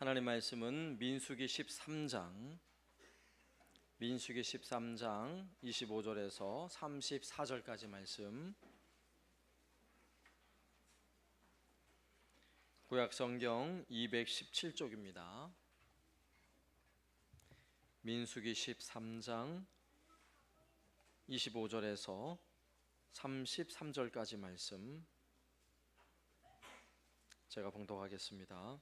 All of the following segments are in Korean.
하나님 말씀은 민수기 13장 25절에서 34절까지 말씀, 구약성경 217쪽입니다. 민수기 13장 25절에서 33절까지 말씀 제가 봉독하겠습니다.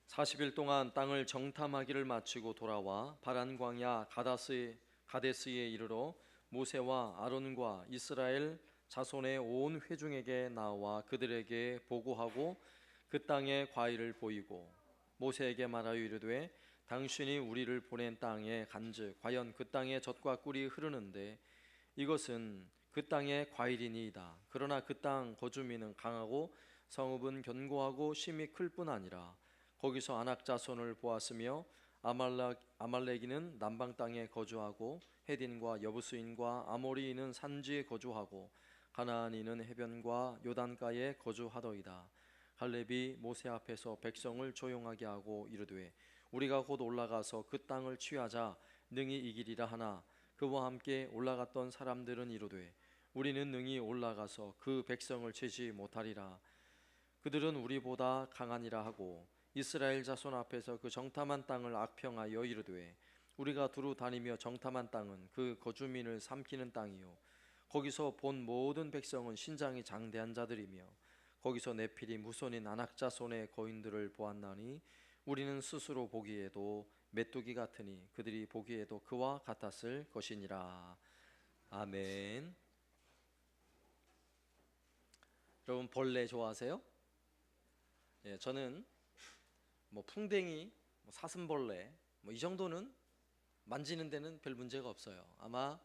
40일 동안 땅을 정탐하기를 마치고 돌아와 바란 광야 가데스에 이르러 모세와 아론과 이스라엘 자손의 온 회중에게 나와 그들에게 보고하고 그 땅의 과일을 보이고 모세에게 말하여 이르되 당신이 우리를 보낸 땅에 간즉 과연 그 땅에 젖과 꿀이 흐르는데 이것은 그 땅의 과일이니이다. 그러나 그 땅 거주민은 강하고 성읍은 견고하고 심이 클 뿐 아니라 거기서 아낙 자손을 보았으며 아말렉이는 남방 땅에 거주하고 헤딘과 여부스인과 아모리인은 산지에 거주하고 가나안인은 해변과 요단가에 거주하더이다. 갈렙이 모세 앞에서 백성을 조용하게 하고 이르되 우리가 곧 올라가서 그 땅을 취하자 능히 이기리라 하나 그와 함께 올라갔던 사람들은 이르되 우리는 능히 올라가서 그 백성을 치지 못하리라. 그들은 우리보다 강하니라 하고 이스라엘 자손 앞에서 그 정탐한 땅을 악평하여 이르되 우리가 두루 다니며 정탐한 땅은 그 거주민을 삼키는 땅이요 거기서 본 모든 백성은 신장이 장대한 자들이며 거기서 네필이 무손인 아낙 자손의 거인들을 보았나니 우리는 스스로 보기에도 메뚜기 같으니 그들이 보기에도 그와 같았을 것이니라. 아멘. 여러분 벌레 좋아하세요? 예, 저는 풍뎅이, 사슴벌레 이 정도는 만지는 데는 별 문제가 없어요. 아마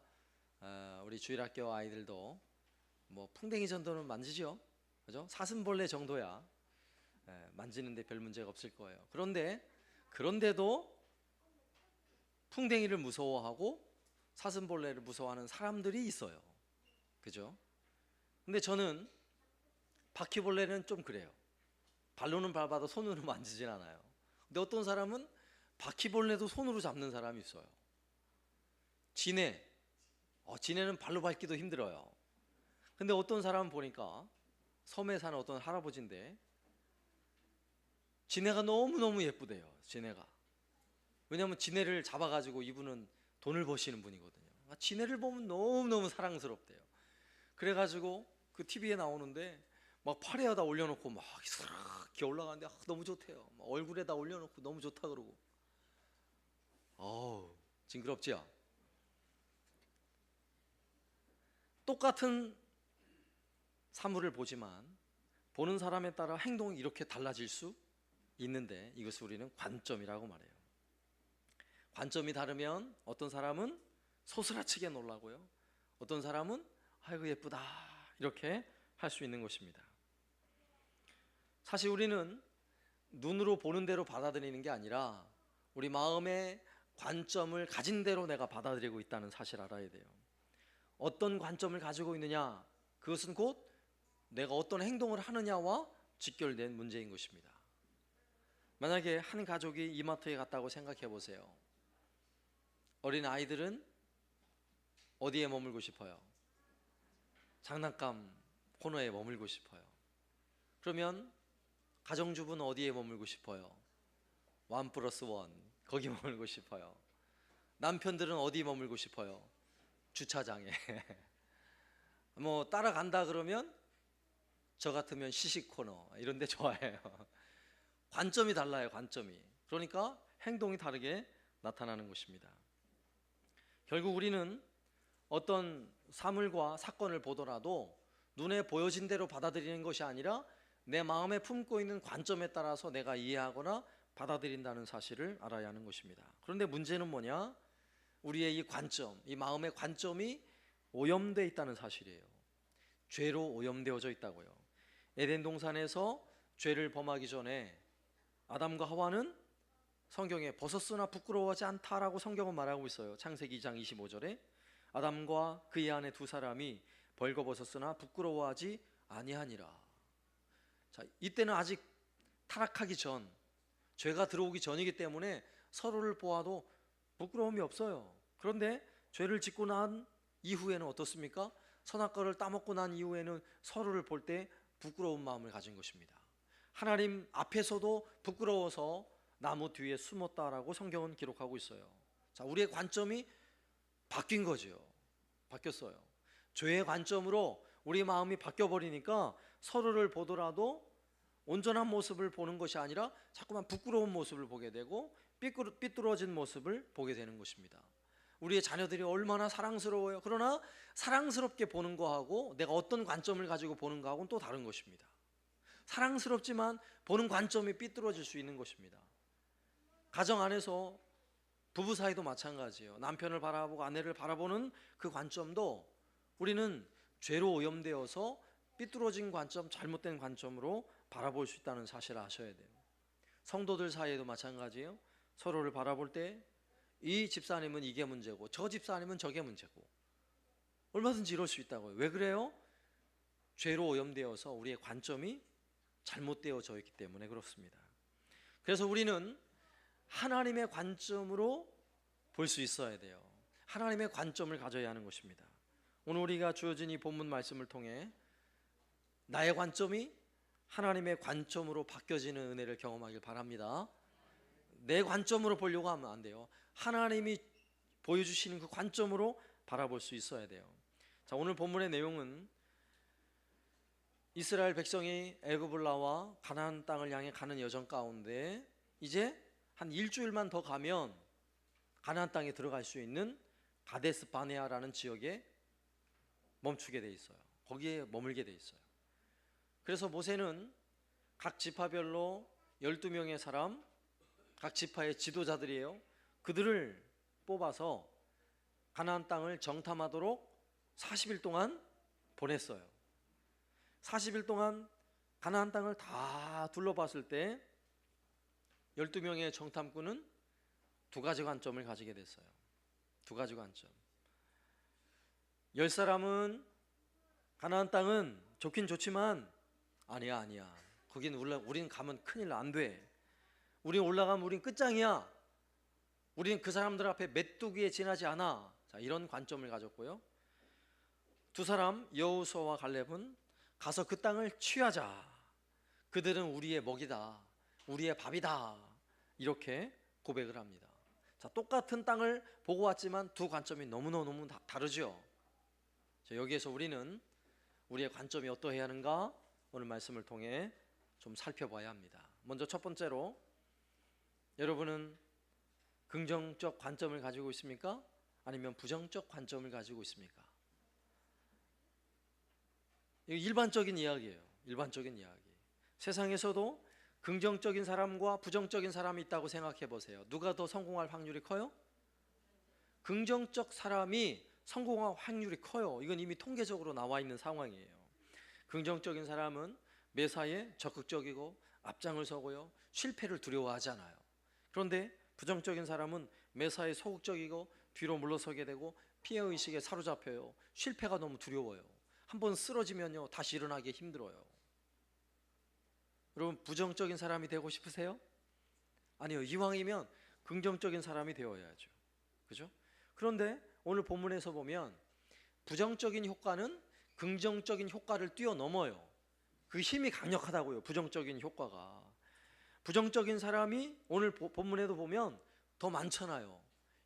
우리 주일학교 아이들도 풍뎅이 정도는 만지죠, 그죠? 사슴벌레 정도야 만지는데 별 문제가 없을 거예요. 그런데도 풍뎅이를 무서워하고 사슴벌레를 무서워하는 사람들이 있어요, 그죠? 근데 저는 바퀴벌레는 좀 그래요. 발로는 밟아도 손으로 만지진 않아요. 근데 어떤 사람은 바퀴벌레도 손으로 잡는 사람이 있어요. 지네는 발로 밟기도 힘들어요. 근데 어떤 사람은 보니까 섬에 사는 어떤 할아버지인데 지네가 너무너무 예쁘대요. 지네가. 왜냐하면 지네를 잡아가지고 이분은 돈을 버시는 분이거든요. 지네를 보면 너무너무 사랑스럽대요. 그래가지고 그 TV에 나오는데 막 팔에다 올려놓고 막 이렇게 올라가는데 너무 좋대요. 얼굴에다 올려놓고 너무 좋다 그러고. 징그럽지요? 똑같은 사물을 보지만 보는 사람에 따라 행동이 이렇게 달라질 수 있는데 이것을 우리는 관점이라고 말해요. 관점이 다르면 어떤 사람은 소스라치게 놀라고요, 어떤 사람은 아이고 예쁘다 이렇게 할 수 있는 것입니다. 사실 우리는 눈으로 보는 대로 받아들이는 게 아니라 우리 마음의 관점을 가진 대로 내가 받아들이고 있다는 사실을 알아야 돼요. 어떤 관점을 가지고 있느냐, 그것은 곧 내가 어떤 행동을 하느냐와 직결된 문제인 것입니다. 만약에 한 가족이 이마트에 갔다고 생각해 보세요. 어린 아이들은 어디에 머물고 싶어요? 장난감 코너에 머물고 싶어요. 그러면 가정주부는 어디에 머물고 싶어요? 1+1 거기 머물고 싶어요. 남편들은 어디 머물고 싶어요? 주차장에. 따라간다 그러면 저 같으면 시식 코너 이런 데 좋아해요. 관점이 달라요, 관점이. 그러니까 행동이 다르게 나타나는 것입니다. 결국 우리는 어떤 사물과 사건을 보더라도 눈에 보여진 대로 받아들이는 것이 아니라 내 마음에 품고 있는 관점에 따라서 내가 이해하거나 받아들인다는 사실을 알아야 하는 것입니다. 그런데 문제는 뭐냐? 우리의 이 관점, 이 마음의 관점이 오염되어 있다는 사실이에요. 죄로 오염되어져 있다고요. 에덴 동산에서 죄를 범하기 전에 아담과 하와는 성경에 벗었으나 부끄러워하지 않다라고 성경은 말하고 있어요. 창세기 2장 25절에 아담과 그의 아내 두 사람이 벌거벗었으나 부끄러워하지 아니하니라. 자, 이때는 아직 타락하기 전 죄가 들어오기 전이기 때문에 서로를 보아도 부끄러움이 없어요. 그런데 죄를 짓고 난 이후에는 어떻습니까? 선악과를 따먹고 난 이후에는 서로를 볼 때 부끄러운 마음을 가진 것입니다. 하나님 앞에서도 부끄러워서 나무 뒤에 숨었다라고 성경은 기록하고 있어요. 자, 우리의 관점이 바뀐 거죠. 바뀌었어요. 죄의 관점으로 우리 마음이 바뀌어버리니까 서로를 보더라도 온전한 모습을 보는 것이 아니라 자꾸만 부끄러운 모습을 보게 되고 삐뚤어진 모습을 보게 되는 것입니다. 우리의 자녀들이 얼마나 사랑스러워요. 그러나 사랑스럽게 보는 거하고 내가 어떤 관점을 가지고 보는 거하고는 또 다른 것입니다. 사랑스럽지만 보는 관점이 삐뚤어질 수 있는 것입니다. 가정 안에서 부부 사이도 마찬가지예요. 남편을 바라보고 아내를 바라보는 그 관점도 우리는 죄로 오염되어서 삐뚤어진 관점, 잘못된 관점으로 바라볼 수 있다는 사실을 아셔야 돼요. 성도들 사이에도 마찬가지예요. 서로를 바라볼 때 이 집사님은 이게 문제고 저 집사님은 저게 문제고 얼마든지 이럴 수 있다고요. 왜 그래요? 죄로 오염되어서 우리의 관점이 잘못되어져 있기 때문에 그렇습니다. 그래서 우리는 하나님의 관점으로 볼 수 있어야 돼요. 하나님의 관점을 가져야 하는 것입니다. 오늘 우리가 주어진 이 본문 말씀을 통해 나의 관점이 하나님의 관점으로 바뀌어지는 은혜를 경험하길 바랍니다. 내 관점으로 보려고 하면 안 돼요. 하나님이 보여주시는 그 관점으로 바라볼 수 있어야 돼요. 자, 오늘 본문의 내용은 이스라엘 백성이 애굽을 나와 가나안 땅을 향해 가는 여정 가운데 이제 한 일주일만 더 가면 가나안 땅에 들어갈 수 있는 가데스 바네아라는 지역에 멈추게 돼 있어요. 거기에 머물게 돼 있어요. 그래서 모세는 각 지파별로 12명의 사람, 각 지파의 지도자들이에요. 그들을 뽑아서 가나안 땅을 정탐하도록 40일 동안 보냈어요. 40일 동안 가나안 땅을 다 둘러봤을 때 12명의 정탐꾼은 두 가지 관점을 가지게 됐어요. 두 가지 관점. 10사람은 가나안 땅은 좋긴 좋지만 아니야. 거긴 우린 가면 큰일 안 돼. 우린 올라가면 우린 끝장이야. 우린 그 사람들 앞에 메뚜기에 지나지 않아. 자, 이런 관점을 가졌고요. 두 사람 여호수아와 갈렙은 가서 그 땅을 취하자. 그들은 우리의 먹이다. 우리의 밥이다. 이렇게 고백을 합니다. 자, 똑같은 땅을 보고 왔지만 두 관점이 너무너무 다르죠. 자, 여기에서 우리는 우리의 관점이 어떠해야 하는가? 오늘 말씀을 통해 좀 살펴봐야 합니다. 먼저 첫 번째로 여러분은 긍정적 관점을 가지고 있습니까? 아니면 부정적 관점을 가지고 있습니까? 이거 일반적인 이야기예요. 일반적인 이야기. 세상에서도 긍정적인 사람과 부정적인 사람이 있다고 생각해 보세요. 누가 더 성공할 확률이 커요? 긍정적 사람이 성공할 확률이 커요. 이건 이미 통계적으로 나와 있는 상황이에요. 긍정적인 사람은 매사에 적극적이고 앞장을 서고요. 실패를 두려워하지 않아요. 그런데 부정적인 사람은 매사에 소극적이고 뒤로 물러서게 되고 피해의식에 사로잡혀요. 실패가 너무 두려워요. 한번 쓰러지면요 다시 일어나기 힘들어요. 여러분, 부정적인 사람이 되고 싶으세요? 아니요. 이왕이면 긍정적인 사람이 되어야죠. 그죠? 그런데 오늘 본문에서 보면 부정적인 효과는 긍정적인 효과를 뛰어넘어요. 그 힘이 강력하다고요. 부정적인 효과가. 부정적인 사람이 오늘 본문에도 보면 더 많잖아요.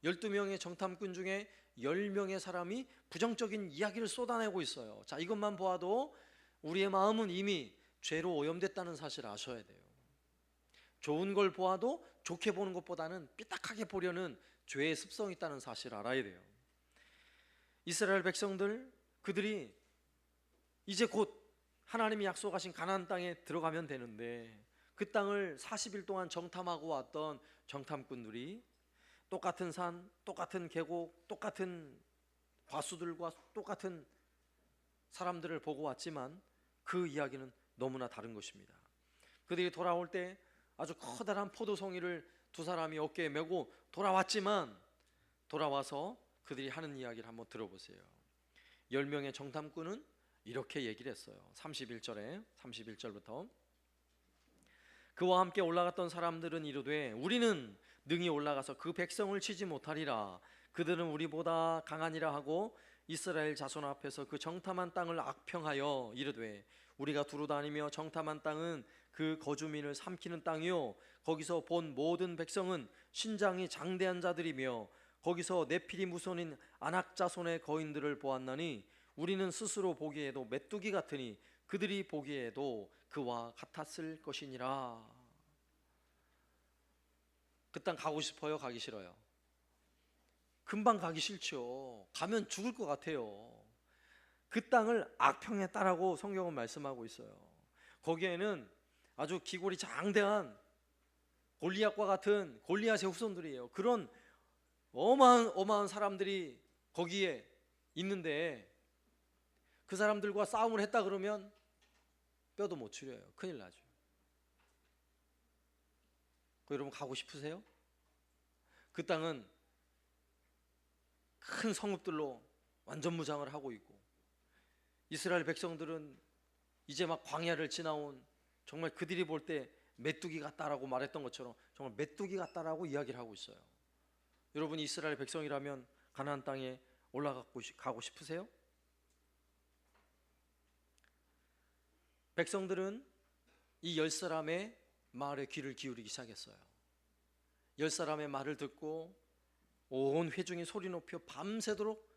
12명의 정탐꾼 중에 10명의 사람이 부정적인 이야기를 쏟아내고 있어요. 자, 이것만 보아도 우리의 마음은 이미 죄로 오염됐다는 사실을 아셔야 돼요. 좋은 걸 보아도 좋게 보는 것보다는 삐딱하게 보려는 죄의 습성이 있다는 사실을 알아야 돼요. 이스라엘 백성들, 그들이 이제 곧 하나님이 약속하신 가나안 땅에 들어가면 되는데 그 땅을 40일 동안 정탐하고 왔던 정탐꾼들이 똑같은 산, 똑같은 계곡, 똑같은 과수들과 똑같은 사람들을 보고 왔지만 그 이야기는 너무나 다른 것입니다. 그들이 돌아올 때 아주 커다란 포도송이를 두 사람이 어깨에 메고 돌아왔지만 돌아와서 그들이 하는 이야기를 한번 들어보세요. 10명의 정탐꾼은 이렇게 얘기를 했어요. 31절부터 그와 함께 올라갔던 사람들은 이르되 우리는 능히 올라가서 그 백성을 치지 못하리라. 그들은 우리보다 강하니라 하고 이스라엘 자손 앞에서 그 정탐한 땅을 악평하여 이르되 우리가 두루 다니며 정탐한 땅은 그 거주민을 삼키는 땅이요 거기서 본 모든 백성은 신장이 장대한 자들이며 거기서 네피리 무손인 아낙 자손의 거인들을 보았나니 우리는 스스로 보기에도 메뚜기 같으니 그들이 보기에도 그와 같았을 것이니라. 그 땅 가고 싶어요? 가기 싫어요? 금방 가기 싫죠. 가면 죽을 것 같아요. 그 땅을 악평했다라고 성경은 말씀하고 있어요. 거기에는 아주 기골이 장대한 골리앗과 같은 골리앗의 후손들이에요. 그런 어마어마한 사람들이 거기에 있는데 그 사람들과 싸움을 했다 그러면 뼈도 못 추려요. 큰일 나죠. 여러분 가고 싶으세요? 그 땅은 큰 성읍들로 완전 무장을 하고 있고 이스라엘 백성들은 이제 막 광야를 지나온 정말 그들이 볼 때 메뚜기 같다라고 말했던 것처럼 정말 메뚜기 같다라고 이야기를 하고 있어요. 여러분이 이스라엘 백성이라면 가나안 땅에 올라가고 싶으세요? 백성들은 이 10사람의 말에 귀를 기울이기 시작했어요. 10사람의 말을 듣고 온 회중이 소리 높여 밤새도록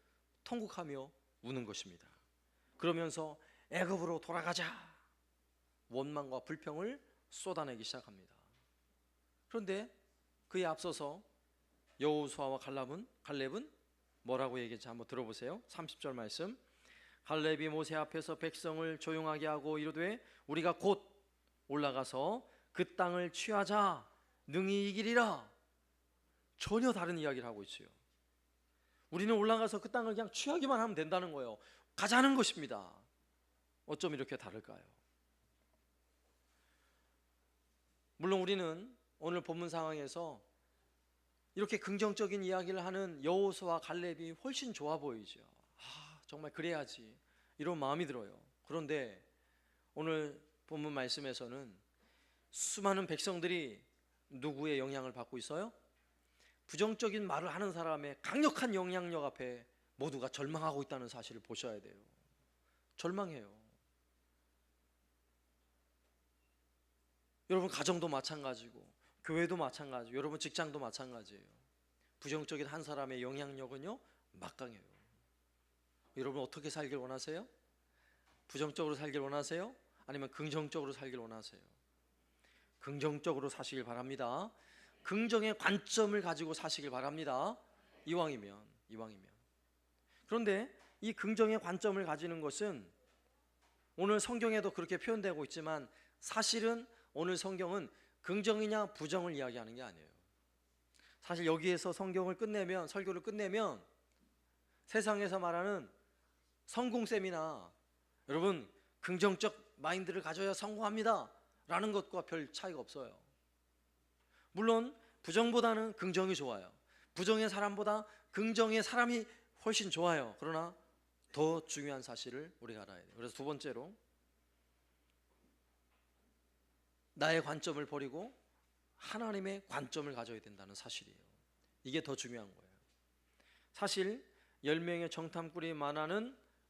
통곡하며 우는 것입니다. 그러면서 애굽으로 돌아가자 원망과 불평을 쏟아내기 시작합니다. 그런데 그에 앞서서 여호수아와 갈렙은 뭐라고 얘기했지 한번 들어보세요. 30절 말씀. 갈렙이 모세 앞에서 백성을 조용하게 하고 이르되 우리가 곧 올라가서 그 땅을 취하자 능히 이기리라. 전혀 다른 이야기를 하고 있어요. 우리는 올라가서 그 땅을 그냥 취하기만 하면 된다는 거예요. 가자는 것입니다. 어쩜 이렇게 다를까요? 물론 우리는 오늘 본문 상황에서 이렇게 긍정적인 이야기를 하는 여호수아와 갈렙이 훨씬 좋아 보이죠. 정말 그래야지 이런 마음이 들어요. 그런데 오늘 본문 말씀에서는 수많은 백성들이 누구의 영향을 받고 있어요? 부정적인 말을 하는 사람의 강력한 영향력 앞에 모두가 절망하고 있다는 사실을 보셔야 돼요. 절망해요. 여러분 가정도 마찬가지고 교회도 마찬가지고 여러분 직장도 마찬가지예요. 부정적인 한 사람의 영향력은요 막강해요. 여러분 어떻게 살길 원하세요? 부정적으로 살길 원하세요? 아니면 긍정적으로 살길 원하세요? 긍정적으로 사시길 바랍니다. 긍정의 관점을 가지고 사시길 바랍니다. 이왕이면. 그런데 이 긍정의 관점을 가지는 것은 오늘 성경에도 그렇게 표현되고 있지만 사실은 오늘 성경은 긍정이냐 부정을 이야기하는 게 아니에요. 사실 여기에서 설교를 끝내면 세상에서 말하는 성공 세미나 여러분 긍정적 마인드를 가져야 성공합니다 라는 것과 별 차이가 없어요. 물론 부정보다는 긍정이 좋아요. 부정의 사람보다 긍정의 사람이 훨씬 좋아요. 그러나 더 중요한 사실을 우리가 알아야 돼요. 그래서 두 번째로 나의 관점을 버리고 하나님의 관점을 가져야 된다는 사실이에요. 이게 더 중요한 거예요. 사실 10명의 정탐꾼이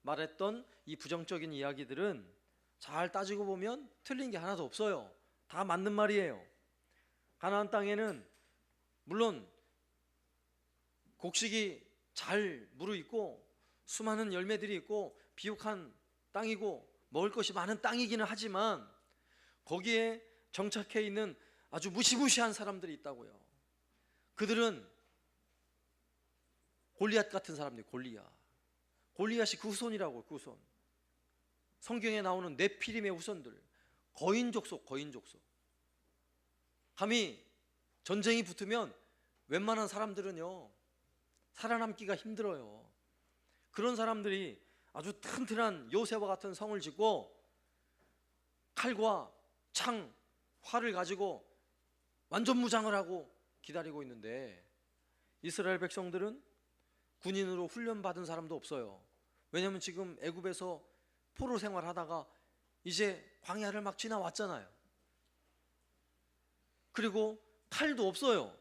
말했던 이 부정적인 이야기들은 잘 따지고 보면 틀린 게 하나도 없어요. 다 맞는 말이에요. 가나안 땅에는 물론 곡식이 잘 무르익고 수많은 열매들이 있고 비옥한 땅이고 먹을 것이 많은 땅이기는 하지만 거기에 정착해 있는 아주 무시무시한 사람들이 있다고요. 그들은 골리앗 같은 사람들이 골리앗이 그 후손이라고. 그 후손. 성경에 나오는 네피림의 후손들, 거인족속. 감히 전쟁이 붙으면 웬만한 사람들은요 살아남기가 힘들어요. 그런 사람들이 아주 튼튼한 요새와 같은 성을 짓고 칼과 창, 활을 가지고 완전 무장을 하고 기다리고 있는데 이스라엘 백성들은 군인으로 훈련받은 사람도 없어요. 왜냐하면 지금 애굽에서 포로 생활하다가 이제 광야를 막 지나왔잖아요. 그리고 칼도 없어요.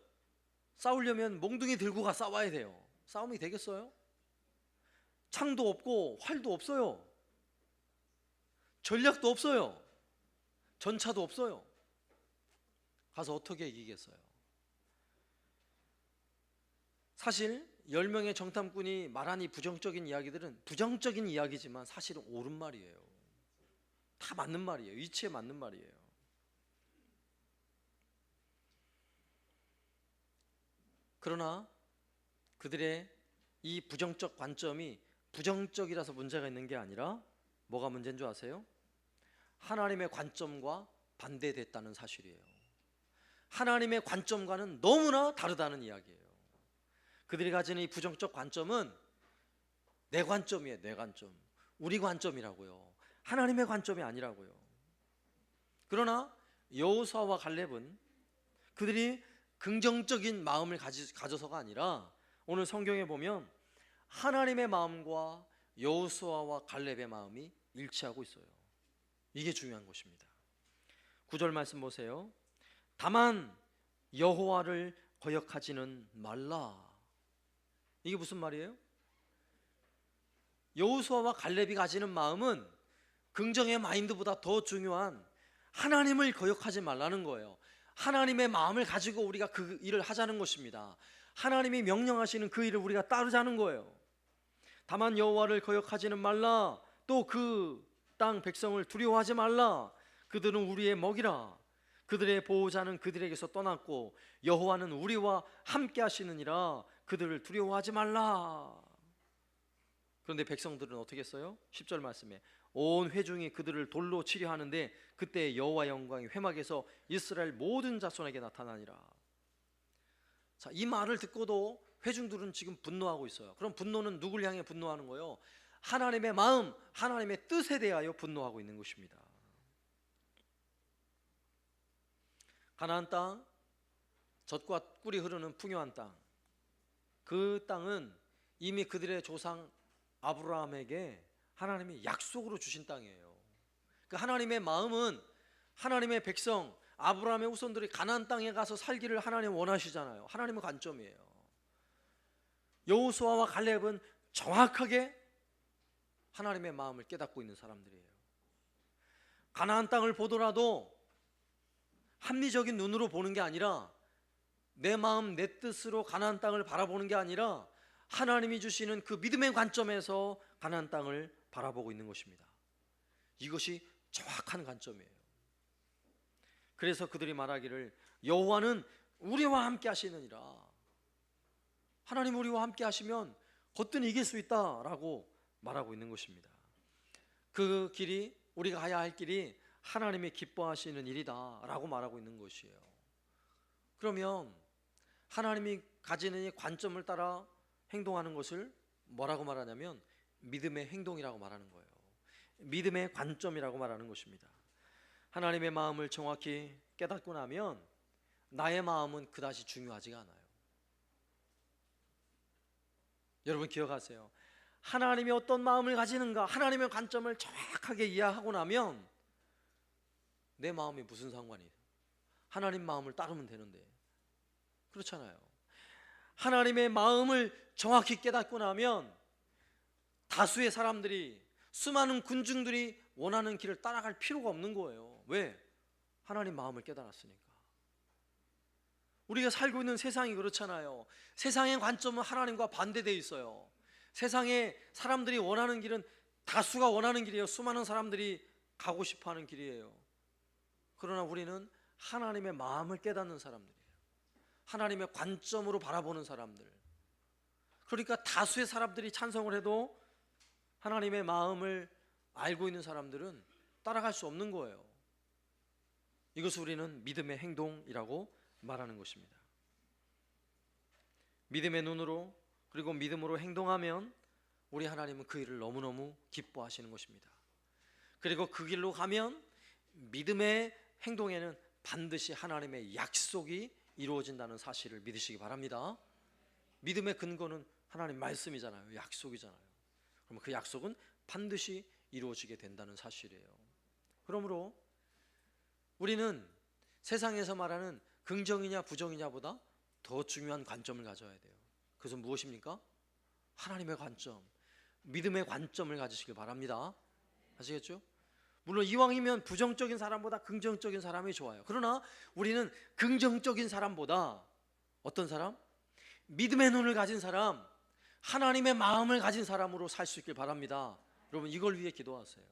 싸우려면 몽둥이 들고 가 싸워야 돼요. 싸움이 되겠어요? 창도 없고 활도 없어요. 전략도 없어요. 전차도 없어요. 가서 어떻게 이기겠어요? 사실 10명의 정탐꾼이 말한 이 부정적인 이야기들은 부정적인 이야기지만 사실은 옳은 말이에요. 다 맞는 말이에요. 이치에 맞는 말이에요. 그러나 그들의 이 부정적 관점이 부정적이라서 문제가 있는 게 아니라 뭐가 문제인 줄 아세요? 하나님의 관점과 반대됐다는 사실이에요. 하나님의 관점과는 너무나 다르다는 이야기예요. 그들이 가지는 이 부정적 관점은 내 관점이에요. 내 관점, 우리 관점이라고요. 하나님의 관점이 아니라고요. 그러나 여호수아와 갈렙은 그들이 긍정적인 마음을 가져서가 아니라 오늘 성경에 보면 하나님의 마음과 여호수아와 갈렙의 마음이 일치하고 있어요. 이게 중요한 것입니다. 9절 말씀 보세요. 다만 여호와를 거역하지는 말라. 이게 무슨 말이에요? 여호수아와 갈렙이 가지는 마음은 긍정의 마인드보다 더 중요한 하나님을 거역하지 말라는 거예요. 하나님의 마음을 가지고 우리가 그 일을 하자는 것입니다. 하나님이 명령하시는 그 일을 우리가 따르자는 거예요. 다만 여호와를 거역하지는 말라. 또 그 땅 백성을 두려워하지 말라. 그들은 우리의 먹이라. 그들의 보호자는 그들에게서 떠났고 여호와는 우리와 함께 하시느니라. 그들을 두려워하지 말라. 그런데 백성들은 어떻게 했어요? 10절 말씀에 온 회중이 그들을 돌로 치려 하는데 그때 여호와 영광이 회막에서 이스라엘 모든 자손에게 나타나니라. 자, 이 말을 듣고도 회중들은 지금 분노하고 있어요. 그럼 분노는 누굴 향해 분노하는 거예요? 하나님의 마음, 하나님의 뜻에 대하여 분노하고 있는 것입니다. 가나안 땅, 젖과 꿀이 흐르는 풍요한 땅, 그 땅은 이미 그들의 조상 아브라함에게 하나님이 약속으로 주신 땅이에요. 그 하나님의 마음은 하나님의 백성 아브라함의 후손들이 가나안 땅에 가서 살기를 하나님 원하시잖아요. 하나님의 관점이에요. 여호수아와 갈렙은 정확하게 하나님의 마음을 깨닫고 있는 사람들이에요. 가나안 땅을 보더라도 합리적인 눈으로 보는 게 아니라 내 마음 내 뜻으로 가나안 땅을 바라보는 게 아니라 하나님이 주시는 그 믿음의 관점에서 가나안 땅을 바라보고 있는 것입니다. 이것이 정확한 관점이에요. 그래서 그들이 말하기를 여호와는 우리와 함께 하시느니라. 하나님 우리와 함께 하시면 거뜬히 이길 수 있다라고 말하고 있는 것입니다. 그 길이 우리가 가야 할 길이 하나님이 기뻐하시는 일이다 라고 말하고 있는 것이에요. 그러면 하나님이 가지는 이 관점을 따라 행동하는 것을 뭐라고 말하냐면 믿음의 행동이라고 말하는 거예요. 믿음의 관점이라고 말하는 것입니다. 하나님의 마음을 정확히 깨닫고 나면 나의 마음은 그다지 중요하지가 않아요. 여러분 기억하세요. 하나님이 어떤 마음을 가지는가, 하나님의 관점을 정확하게 이해하고 나면 내 마음이 무슨 상관이에요? 하나님 마음을 따르면 되는데. 그렇잖아요. 하나님의 마음을 정확히 깨닫고 나면 다수의 사람들이, 수많은 군중들이 원하는 길을 따라갈 필요가 없는 거예요. 왜? 하나님 마음을 깨달았으니까. 우리가 살고 있는 세상이 그렇잖아요. 세상의 관점은 하나님과 반대되어 있어요. 세상에 사람들이 원하는 길은 다수가 원하는 길이에요. 수많은 사람들이 가고 싶어하는 길이에요. 그러나 우리는 하나님의 마음을 깨닫는 사람들이에요. 하나님의 관점으로 바라보는 사람들. 그러니까 다수의 사람들이 찬성을 해도 하나님의 마음을 알고 있는 사람들은 따라갈 수 없는 거예요. 이것을 우리는 믿음의 행동이라고 말하는 것입니다. 믿음의 눈으로 그리고 믿음으로 행동하면 우리 하나님은 그 일을 너무너무 기뻐하시는 것입니다. 그리고 그 길로 가면 믿음의 행동에는 반드시 하나님의 약속이 이루어진다는 사실을 믿으시기 바랍니다. 믿음의 근거는 하나님 말씀이잖아요. 약속이잖아요. 그러면 그 약속은 반드시 이루어지게 된다는 사실이에요. 그러므로 우리는 세상에서 말하는 긍정이냐 부정이냐보다 더 중요한 관점을 가져야 돼요. 그것은 무엇입니까? 하나님의 관점, 믿음의 관점을 가지시길 바랍니다. 아시겠죠? 물론 이왕이면 부정적인 사람보다 긍정적인 사람이 좋아요. 그러나 우리는 긍정적인 사람보다 어떤 사람? 믿음의 눈을 가진 사람, 하나님의 마음을 가진 사람으로 살 수 있길 바랍니다. 여러분, 이걸 위해 기도하세요.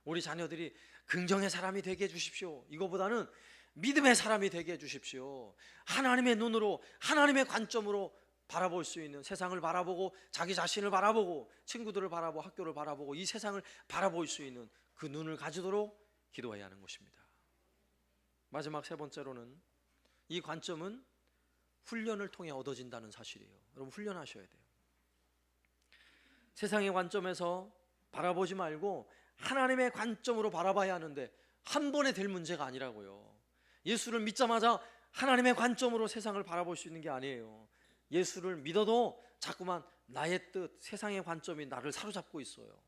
우리 자녀들이 긍정의 사람이 되게 해주십시오. 이거보다는 믿음의 사람이 되게 해주십시오. 하나님의 눈으로, 하나님의 관점으로 바라볼 수 있는, 세상을 바라보고 자기 자신을 바라보고 친구들을 바라보고 학교를 바라보고 이 세상을 바라볼 수 있는 그 눈을 가지도록 기도해야 하는 것입니다. 마지막 세 번째로는 이 관점은 훈련을 통해 얻어진다는 사실이에요. 여러분, 훈련하셔야 돼요. 세상의 관점에서 바라보지 말고 하나님의 관점으로 바라봐야 하는데 한 번에 될 문제가 아니라고요. 예수를 믿자마자 하나님의 관점으로 세상을 바라볼 수 있는 게 아니에요. 예수를 믿어도 자꾸만 나의 뜻, 세상의 관점이 나를 사로잡고 있어요.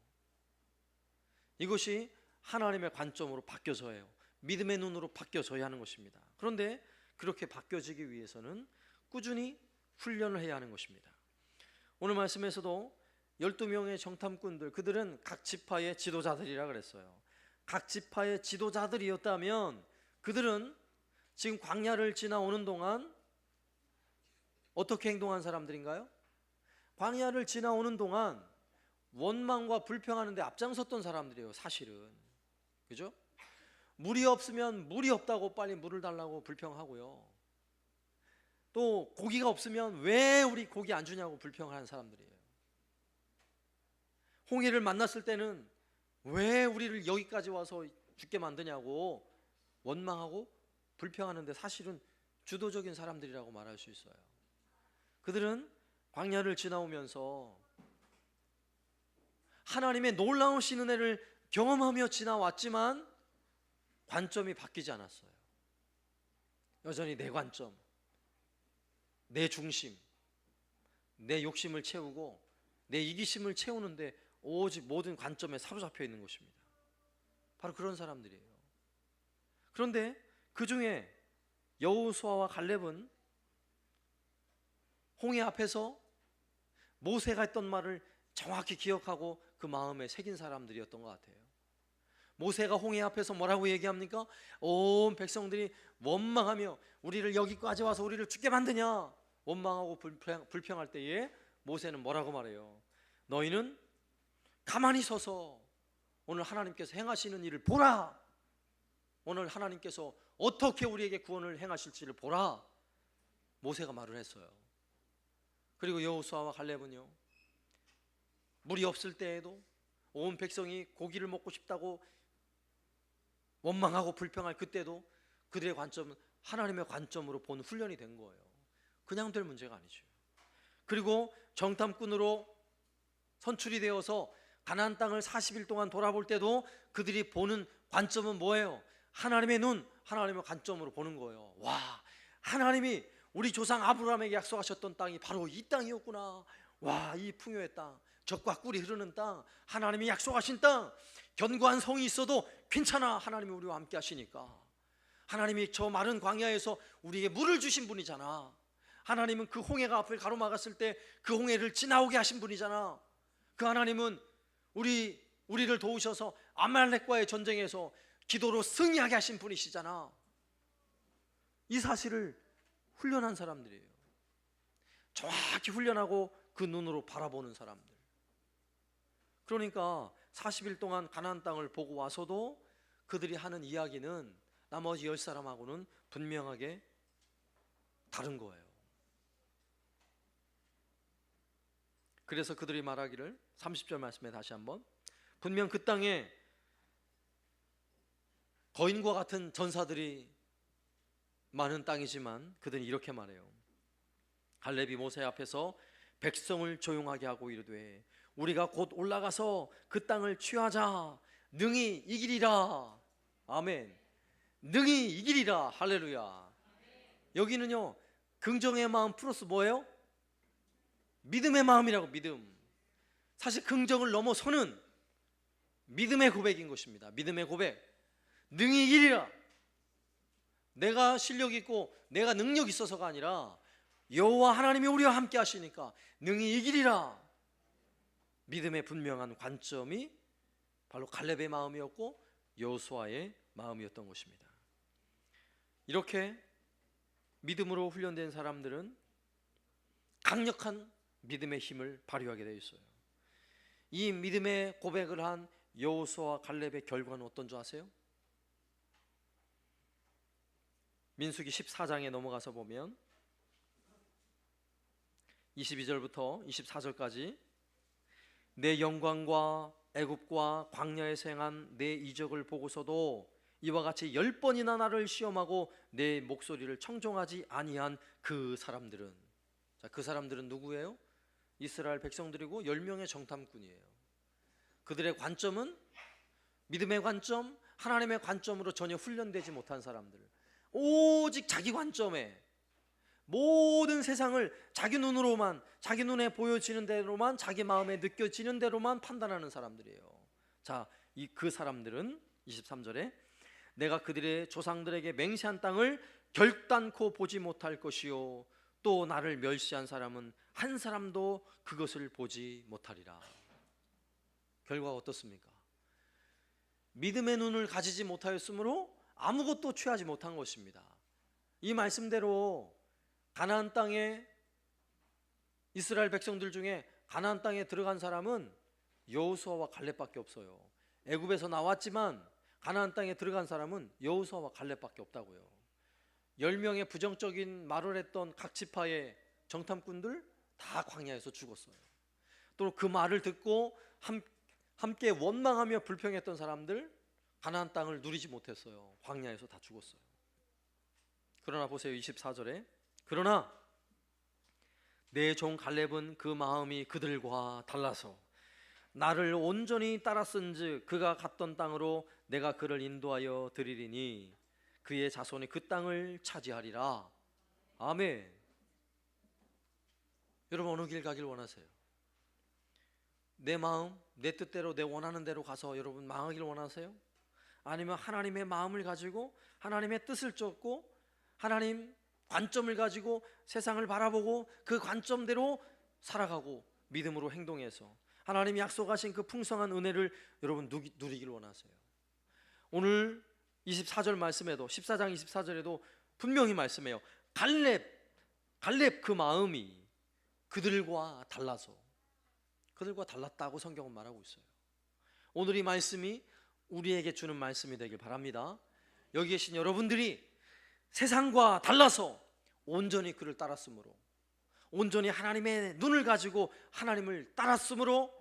이것이 하나님의 관점으로 바뀌어져야 해요. 믿음의 눈으로 바뀌어져야 하는 것입니다. 그런데 그렇게 바뀌어지기 위해서는 꾸준히 훈련을 해야 하는 것입니다. 오늘 말씀에서도 12명의 정탐꾼들, 그들은 각 지파의 지도자들이라 그랬어요. 각 지파의 지도자들이었다면 그들은 지금 광야를 지나오는 동안 어떻게 행동한 사람들인가요? 광야를 지나오는 동안 원망과 불평하는 데 앞장섰던 사람들이에요. 사실은, 그죠? 물이 없으면 물이 없다고 빨리 물을 달라고 불평하고요, 또 고기가 없으면 왜 우리 고기 안 주냐고 불평하는 사람들이에요. 홍해를 만났을 때는 왜 우리를 여기까지 와서 죽게 만드냐고 원망하고 불평하는데 사실은 주도적인 사람들이라고 말할 수 있어요. 그들은 광야를 지나오면서 하나님의 놀라우신 은혜를 경험하며 지나왔지만 관점이 바뀌지 않았어요. 여전히 내 관점, 내 중심, 내 욕심을 채우고 내 이기심을 채우는데 오직 모든 관점에 사로잡혀 있는 것입니다. 바로 그런 사람들이에요. 그런데 그 중에 여호수아와 갈렙은 홍해 앞에서 모세가 했던 말을 정확히 기억하고 그 마음에 새긴 사람들이었던 것 같아요. 모세가 홍해 앞에서 뭐라고 얘기합니까? 온 백성들이 원망하며 우리를 여기까지 와서 우리를 죽게 만드냐 원망하고 불평할 때에 모세는 뭐라고 말해요? 너희는 가만히 서서 오늘 하나님께서 행하시는 일을 보라. 오늘 하나님께서 어떻게 우리에게 구원을 행하실지를 보라. 모세가 말을 했어요. 그리고 여호수아와 갈렙은요, 물이 없을 때에도 온 백성이 고기를 먹고 싶다고 원망하고 불평할 그때도 그들의 관점은 하나님의 관점으로 본 훈련이 된 거예요. 그냥 될 문제가 아니죠. 그리고 정탐꾼으로 선출이 되어서 가나안 땅을 40일 동안 돌아볼 때도 그들이 보는 관점은 뭐예요? 하나님의 눈, 하나님의 관점으로 보는 거예요. 와, 하나님이 우리 조상 아브라함에게 약속하셨던 땅이 바로 이 땅이었구나. 와, 이 풍요의 땅, 젖과 꿀이 흐르는 땅, 하나님이 약속하신 땅, 견고한 성이 있어도 괜찮아. 하나님이 우리와 함께 하시니까. 하나님이 저 마른 광야에서 우리에게 물을 주신 분이잖아. 하나님은 그 홍해가 앞을 가로막았을 때 그 홍해를 지나오게 하신 분이잖아. 그 하나님은 우리를 도우셔서 아말렉과의 전쟁에서 기도로 승리하게 하신 분이시잖아. 이 사실을 훈련한 사람들이에요. 정확히 훈련하고 그 눈으로 바라보는 사람들. 그러니까 40일 동안 가나안 땅을 보고 와서도 그들이 하는 이야기는 나머지 10사람하고는 분명하게 다른 거예요. 그래서 그들이 말하기를 30절 말씀에 다시 한번, 분명 그 땅에 거인과 같은 전사들이 많은 땅이지만 그들은 이렇게 말해요. 갈렙이 모세 앞에서 백성을 조용하게 하고 이르되 우리가 곧 올라가서 그 땅을 취하자. 능히 이기리라. 아멘. 능히 이기리라. 할렐루야. 여기는요, 긍정의 마음 플러스 뭐예요? 믿음의 마음이라고. 믿음. 사실 긍정을 넘어서는 믿음의 고백인 것입니다. 믿음의 고백. 능히 이기리라. 내가 실력 있고 내가 능력 있어서가 아니라 여호와 하나님이 우리와 함께 하시니까 능히 이기리라. 믿음의 분명한 관점이 바로 갈렙의 마음이었고 여호수아의 마음이었던 것입니다. 이렇게 믿음으로 훈련된 사람들은 강력한 믿음의 힘을 발휘하게 되어 있어요. 이 믿음의 고백을 한 여호수아와 갈렙의 결과는 어떤 줄 아세요? 민수기 14장에 넘어가서 보면 22절부터 24절까지 내 영광과 애굽과 광야에서 행한 내 이적을 보고서도 이와 같이 10번이나 나를 시험하고 내 목소리를 청종하지 아니한 그 사람들은, 자, 그 사람들은 누구예요? 이스라엘 백성들이고 10명의 정탐꾼이에요. 그들의 관점은 믿음의 관점, 하나님의 관점으로 전혀 훈련되지 못한 사람들, 오직 자기 관점에 모든 세상을 자기 눈으로만, 자기 눈에 보여지는 대로만, 자기 마음에 느껴지는 대로만 판단하는 사람들이에요. 자, 그 사람들은 23절에 내가 그들의 조상들에게 맹세한 땅을 결단코 보지 못할 것이요 또 나를 멸시한 사람은 한 사람도 그것을 보지 못하리라. 결과가 어떻습니까? 믿음의 눈을 가지지 못하였으므로 아무것도 취하지 못한 것입니다. 이 말씀대로 가나안 땅에, 이스라엘 백성들 중에 가나안 땅에 들어간 사람은 여호수아와 갈렙밖에 없어요. 애굽에서 나왔지만 가나안 땅에 들어간 사람은 여호수아와 갈렙밖에 없다고요. 10명의 부정적인 말을 했던 각 지파의 정탐꾼들 다 광야에서 죽었어요. 또 그 말을 듣고 함께 원망하며 불평했던 사람들 가나안 땅을 누리지 못했어요. 광야에서 다 죽었어요. 그러나 보세요, 24절에 그러나 내 종 갈렙은 그 마음이 그들과 달라서 나를 온전히 따랐은즉 그가 갔던 땅으로 내가 그를 인도하여 드리리니 그의 자손이 그 땅을 차지하리라. 아멘. 여러분, 어느 길 가길 원하세요? 내 마음, 내 뜻대로, 내 원하는 대로 가서 여러분 망하길 원하세요? 아니면 하나님의 마음을 가지고 하나님의 뜻을 쫓고 하나님 관점을 가지고 세상을 바라보고 그 관점대로 살아가고 믿음으로 행동해서 하나님이 약속하신 그 풍성한 은혜를 여러분 누리길 원하세요? 오늘 24절 말씀에도, 14장 24절에도 분명히 말씀해요. 갈렙 그 마음이 그들과 달랐다고 성경은 말하고 있어요. 오늘 이 말씀이 우리에게 주는 말씀이 되길 바랍니다. 여기 계신 여러분들이 세상과 달라서 온전히 그를 따랐으므로, 온전히 하나님의 눈을 가지고 하나님을 따랐으므로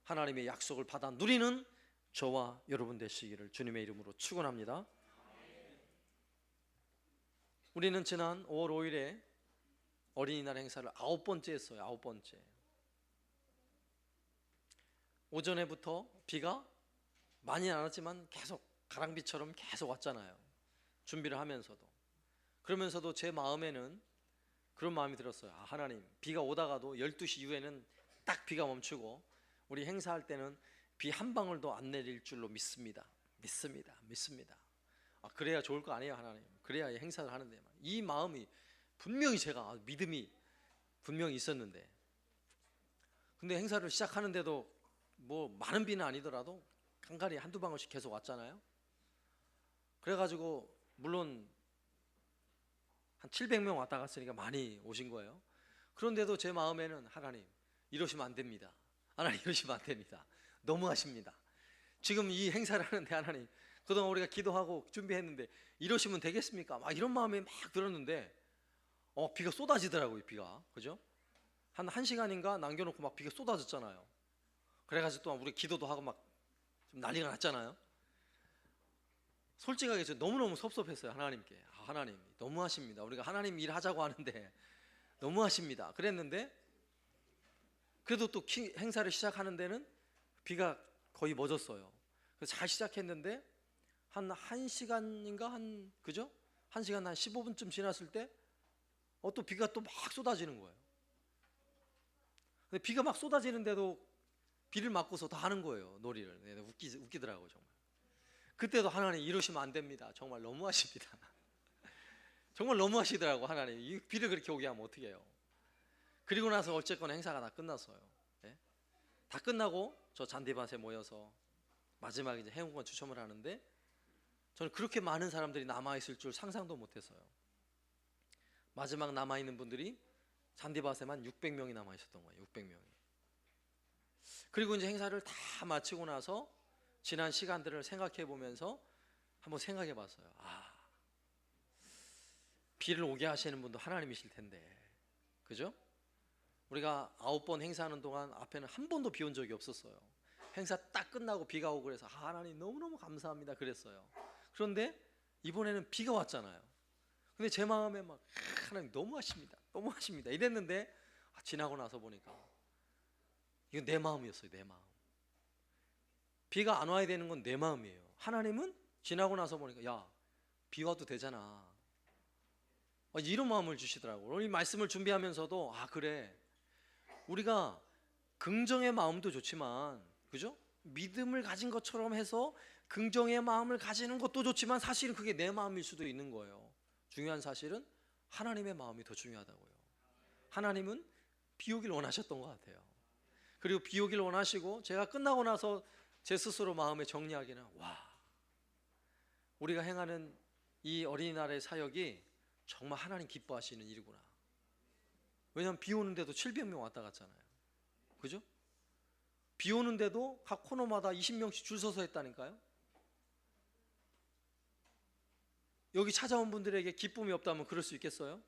하나님의 약속을 받아 누리는 저와 여러분 되시기를 주님의 이름으로 축원합니다. 우리는 지난 5월 5일에 어린이날 행사를 9번째 했어요. 9번째. 오전에부터 비가 많이 안 왔지만 계속 가랑비처럼 계속 왔잖아요. 준비를 하면서도. 그러면서도 제 마음에는 그런 마음이 들었어요. 하나님, 비가 오다가도 12시 이후에는 딱 비가 멈추고 우리 행사할 때는 비 한 방울도 안 내릴 줄로 믿습니다. 그래야 좋을 거 아니에요, 하나님. 그래야 행사를 하는데. 이 마음이 분명히, 제가 믿음이 분명히 있었는데, 근데 행사를 시작하는데도 뭐 많은 비는 아니더라도 간간히 한두 방울씩 계속 왔잖아요. 그래가지고 물론 한 700명 왔다 갔으니까 많이 오신 거예요. 그런데도 제 마음에는 하나님, 이러시면 안 됩니다. 하나님, 이러시면 안 됩니다. 너무하십니다. 지금 이 행사를 하는데 하나님, 그동안 우리가 기도하고 준비했는데 이러시면 되겠습니까? 막 이런 마음이 막 들었는데 비가 쏟아지더라고요. 비가, 그죠? 한 1시간인가 남겨놓고 막 비가 쏟아졌잖아요. 그래가지고 또 우리 기도도 하고 막 좀 난리가 났잖아요. 솔직하게 저 너무너무 섭섭했어요. 하나님께. 하나님, 너무하십니다. 우리가 하나님 일하자고 하는데 너무하십니다. 그랬는데 그래도 또 행사를 시작하는 데는 비가 거의 멎었어요. 그래서 잘 시작했는데 한 1시간인가 그죠? 1시간 한 15분쯤 지났을 때 또 비가 또 막 쏟아지는 거예요. 근데 비가 막 쏟아지는데도 비를 맞고서 다 하는 거예요, 놀이를. 웃기더라고요, 정말. 그때도 하나님, 이러시면 안 됩니다. 정말 너무하십니다. 정말 너무하시더라고 하나님. 이 비를 그렇게 오게 하면 어떻게 해요? 그리고 나서 어쨌건 행사가 다 끝났어요. 예? 다 끝나고 저 잔디밭에 모여서 마지막에 이제 해운권 추첨을 하는데 저는 그렇게 많은 사람들이 남아있을 줄 상상도 못했어요. 마지막 남아있는 분들이 잔디밭에만 600명이 남아있었던 거예요. 600명이. 그리고 이제 행사를 다 마치고 나서 지난 시간들을 생각해 보면서 한번 생각해 봤어요. 비를 오게 하시는 분도 하나님이실 텐데, 그죠? 우리가 9번 행사하는 동안 앞에는 한 번도 비 온 적이 없었어요. 행사 딱 끝나고 비가 오고 그래서 하나님 너무너무 감사합니다 그랬어요. 그런데 이번에는 비가 왔잖아요. 근데 제 마음에 막 하나님 너무하십니다 너무하십니다 이랬는데 지나고 나서 보니까 이건 내 마음이었어요. 내 마음. 비가 안 와야 되는 건 내 마음이에요. 하나님은 지나고 나서 보니까 야, 비 와도 되잖아, 이런 마음을 주시더라고요. 이 말씀을 준비하면서도 그래, 우리가 긍정의 마음도 좋지만, 그죠? 믿음을 가진 것처럼 해서 긍정의 마음을 가지는 것도 좋지만 사실은 그게 내 마음일 수도 있는 거예요. 중요한 사실은 하나님의 마음이 더 중요하다고요. 하나님은 비 오길 원하셨던 것 같아요. 그리고 비 오길 원하시고 제가 끝나고 나서 제 스스로 마음에 정리하기는, 우리가 행하는 이 어린이날의 사역이 정말 하나님 기뻐하시는 일이구나. 왜냐하면 비 오는데도 700명 왔다 갔잖아요. 그죠? 비 오는데도 각 코너마다 20명씩 줄 서서 했다니까요. 여기 찾아온 분들에게 기쁨이 없다면 그럴 수 있겠어요?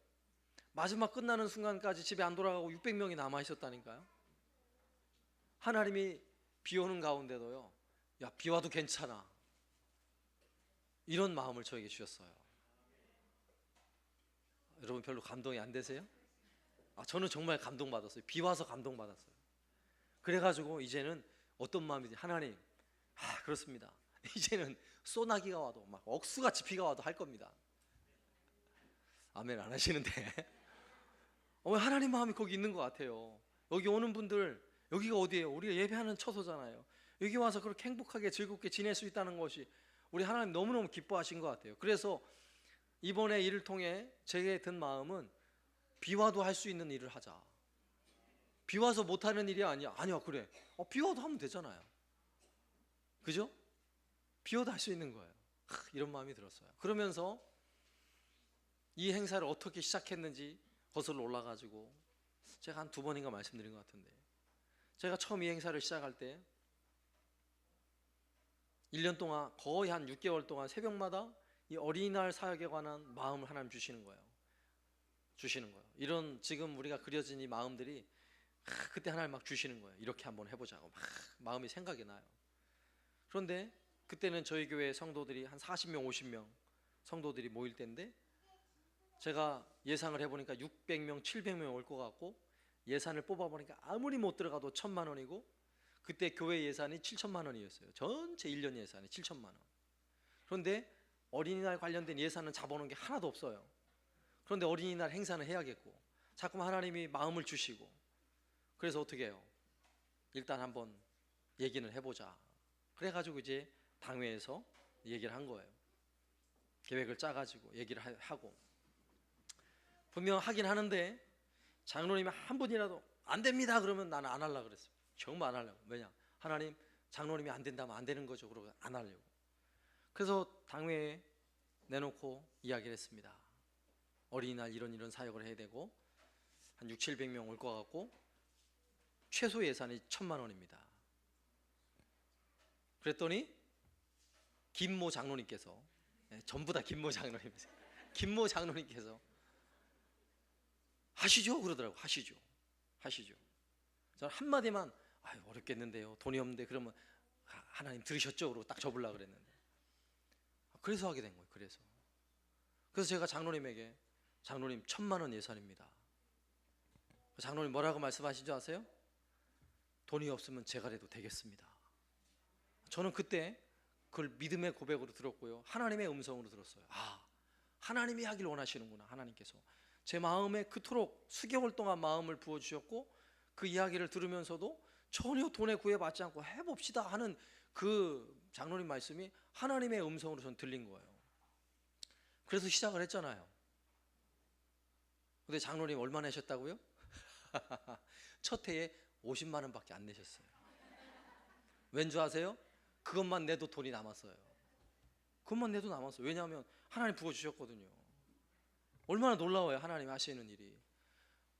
마지막 끝나는 순간까지 집에 안 돌아가고 600명이 남아 있었다니까요. 하나님이 비 오는 가운데도요, 야, 비 와도 괜찮아, 이런 마음을 저에게 주셨어요. 여러분 별로 감동이 안 되세요? 저는 정말 감동받았어요. 비 와서 감동받았어요. 그래가지고 이제는 어떤 마음이지? 하나님, 그렇습니다. 이제는 소나기가 와도 막 억수같이 비가 와도 할 겁니다. 아멘 안 하시는데 하나님 마음이 거기 있는 것 같아요. 여기 오는 분들, 여기가 어디예요? 우리가 예배하는 처소잖아요. 여기 와서 그렇게 행복하게 즐겁게 지낼 수 있다는 것이 우리 하나님 너무너무 기뻐하신 것 같아요. 그래서 이번에 일을 통해 제게 든 마음은 비 와도 할 수 있는 일을 하자. 비 와서 못하는 일이 아니야. 그래, 비 와도 하면 되잖아요. 그죠? 비 와도 할 수 있는 거예요. 이런 마음이 들었어요. 그러면서 이 행사를 어떻게 시작했는지 거슬러 올라가지고 제가 한 2번인가 말씀드린 것 같은데, 제가 처음 이 행사를 시작할 때 1년 동안 거의 한 6개월 동안 새벽마다 이 어린이날 사역에 관한 마음을 하나님 주시는 거예요. 이런 지금 우리가 그려진 이 마음들이 그때 하나님 막 주시는 거예요. 이렇게 한번 해보자고 막 마음이 생각이 나요. 그런데 그때는 저희 교회 성도들이 한 40명 50명 성도들이 모일 때인데, 제가 예상을 해보니까 600명 700명 올 것 같고, 예산을 뽑아보니까 아무리 못 들어가도 1,000만 원이고, 그때 교회 예산이 7천만 원이었어요. 전체 1년 예산이 7천만 원. 그런데 어린이날 관련된 예산은 잡아놓은 게 하나도 없어요. 그런데 어린이날 행사는 해야겠고, 자꾸만 하나님이 마음을 주시고, 그래서 어떻게 해요? 일단 한번 얘기는 해보자. 그래가지고 이제 당회에서 얘기를 한 거예요. 계획을 짜가지고 얘기를 하고, 분명 하긴 하는데 장로님이 한 분이라도 안 됩니다 그러면 나는 안 하려고 그랬어요. 정말 안 하려고. 왜냐? 하나님, 장로님이 안 된다면 안 되는 거죠. 그러고 안 하려고. 그래서 당회에 내놓고 이야기를 했습니다. 어린이날 이런 사역을 해야 되고 한 600~700명 올 것 같고 최소 예산이 1,000만 원입니다. 그랬더니 김모 장로님께서, 전부 다 김모 장로님께서 하시죠 그러더라고. 하시죠. 저는 한마디만 어렵겠는데요, 돈이 없는데, 그러면 하나님 들으셨죠? 그러고 딱 접으려고 그랬는데, 그래서 하게 된 거예요. 그래서 제가 장로님에게, 장로님 1,000만 원 예산입니다. 장로님 뭐라고 말씀하신 줄 아세요? 돈이 없으면 제가 해도 되겠습니다. 저는 그때 그걸 믿음의 고백으로 들었고요, 하나님의 음성으로 들었어요. 하나님이 하길 원하시는구나. 하나님께서 제 마음에 그토록 수개월 동안 마음을 부어주셨고, 그 이야기를 들으면서도 전혀 돈에 구애받지 않고 해봅시다 하는 그 장로님 말씀이 하나님의 음성으로 전 들린 거예요. 그래서 시작을 했잖아요. 근데 장로님 얼마 내셨다고요? 첫 해에 50만 원밖에 안 내셨어요. 왠 줄 아세요? 그것만 내도 돈이 남았어요. 그것만 내도 남았어요. 왜냐하면 하나님 부어주셨거든요. 얼마나 놀라워요, 하나님 하시는 일이.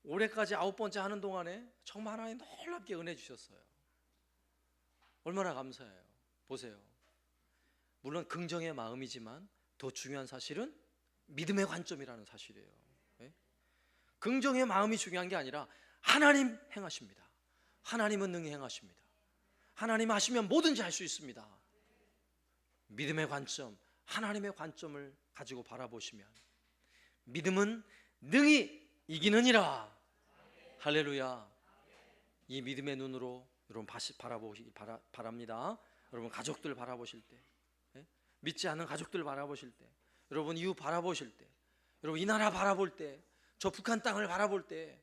올해까지 9번째 하는 동안에 정말 하나님 놀랍게 은혜 주셨어요. 얼마나 감사해요. 보세요. 물론 긍정의 마음이지만 더 중요한 사실은 믿음의 관점이라는 사실이에요. 네? 긍정의 마음이 중요한 게 아니라 하나님 행하십니다. 하나님은 능히 행하십니다. 하나님 하시면 뭐든지 할 수 있습니다. 믿음의 관점, 하나님의 관점을 가지고 바라보시면 믿음은 능히 이기느니라. 할렐루야. 이 믿음의 눈으로 여러분 바라보시기 바랍니다. 여러분 가족들 바라보실 때, 믿지 않는 가족들 바라보실 때, 여러분 이웃 바라보실 때, 여러분 이 나라 바라볼 때, 저 북한 땅을 바라볼 때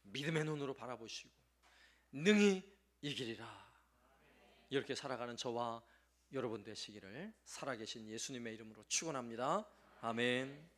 믿음의 눈으로 바라보시고 능히 이기리라. 이렇게 살아가는 저와 여러분 되시기를 살아계신 예수님의 이름으로 축원합니다. 아멘.